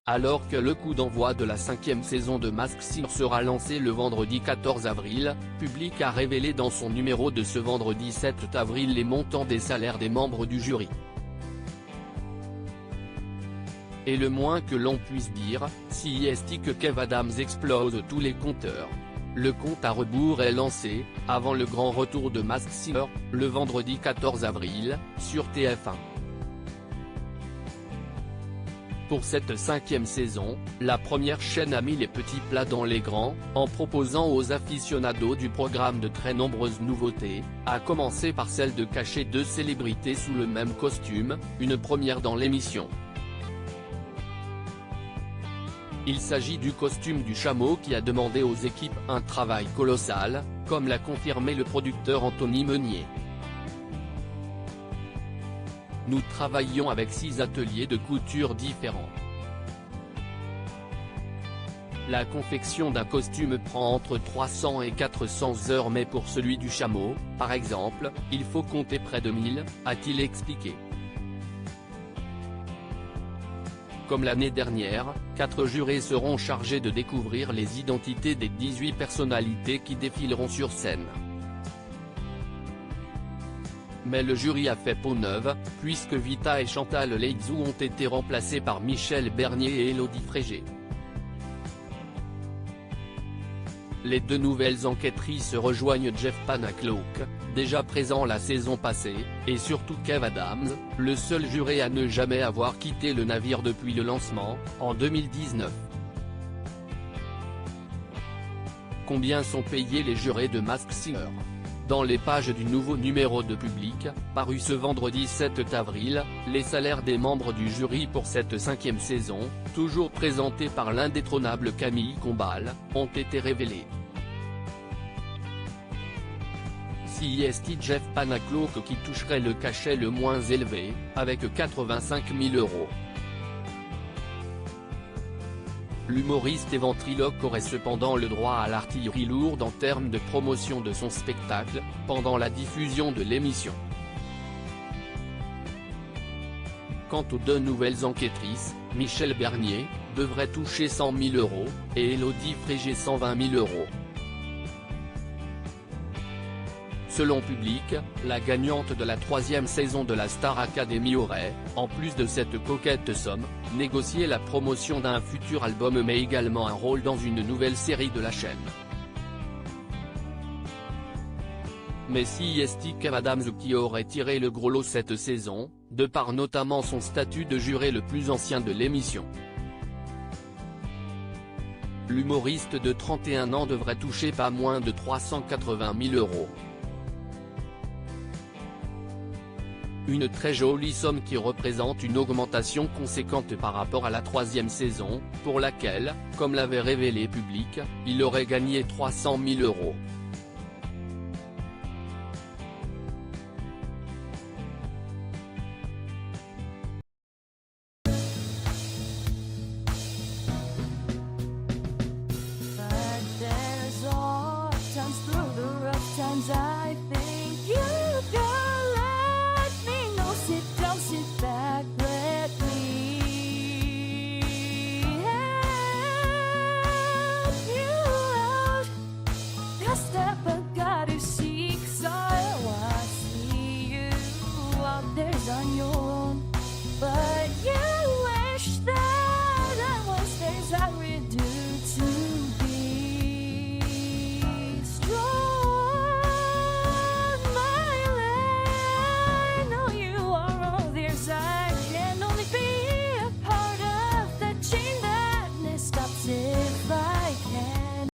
Alors que le coup d'envoi de la 5e saison de Masked Singer sera lancé le vendredi 14 avril, Public a révélé dans son numéro de ce vendredi 7 avril les montants des salaires des membres du jury. Et le moins que l'on puisse dire, si est que Kev Adams explose tous les compteurs. Le compte à rebours est lancé, avant le grand retour de Masked Singer, le vendredi 14 avril, sur TF1. Pour cette 5e saison, la première chaîne a mis les petits plats dans les grands, en proposant aux aficionados du programme de très nombreuses nouveautés, à commencer par celle de cacher 2 célébrités sous le même costume, une première dans l'émission. Il s'agit du costume du chameau qui a demandé aux équipes un travail colossal, comme l'a confirmé le producteur Anthony Meunier. Nous travaillions avec 6 ateliers de couture différents. La confection d'un costume prend entre 300 et 400 heures, mais pour celui du chameau, par exemple, il faut compter près de 1000, a-t-il expliqué. Comme l'année dernière, 4 jurés seront chargés de découvrir les identités des 18 personnalités qui défileront sur scène. Mais le jury a fait peau neuve, puisque Vita et Chantal Laizou ont été remplacés par Michel Bernier et Élodie Frégé. Les 2 nouvelles enquêtrices rejoignent Jeff Panacloak, déjà présent la saison passée, et surtout Kev Adams, le seul juré à ne jamais avoir quitté le navire depuis le lancement, en 2019. Combien sont payés les jurés de Masked Singer ? Dans les pages du nouveau numéro de Public, paru ce vendredi 7 avril, les salaires des membres du jury pour cette 5e saison, toujours présentés par l'indétrônable Camille Combal, ont été révélés. CIST Jeff Panacloak qui toucherait le cachet le moins élevé, avec 85 000 €. L'humoriste et ventriloque aurait cependant le droit à l'artillerie lourde en termes de promotion de son spectacle, pendant la diffusion de l'émission. Quant aux 2 nouvelles enquêtrices, Michel Bernier, devrait toucher 100 000 €, et Élodie Frégé 120 000 €. Selon Public, la gagnante de la 3e saison de la Star Academy aurait, en plus de cette coquette somme, négocié la promotion d'un futur album mais également un rôle dans une nouvelle série de la chaîne. Mais si Kev Adams qui aurait tiré le gros lot cette saison, de par notamment son statut de juré le plus ancien de l'émission. L'humoriste de 31 ans devrait toucher pas moins de 380 000 €. Une très jolie somme qui représente une augmentation conséquente par rapport à la 3e saison, pour laquelle, comme l'avait révélé Public, il aurait gagné 300 000 €. But there's all times through the rough times I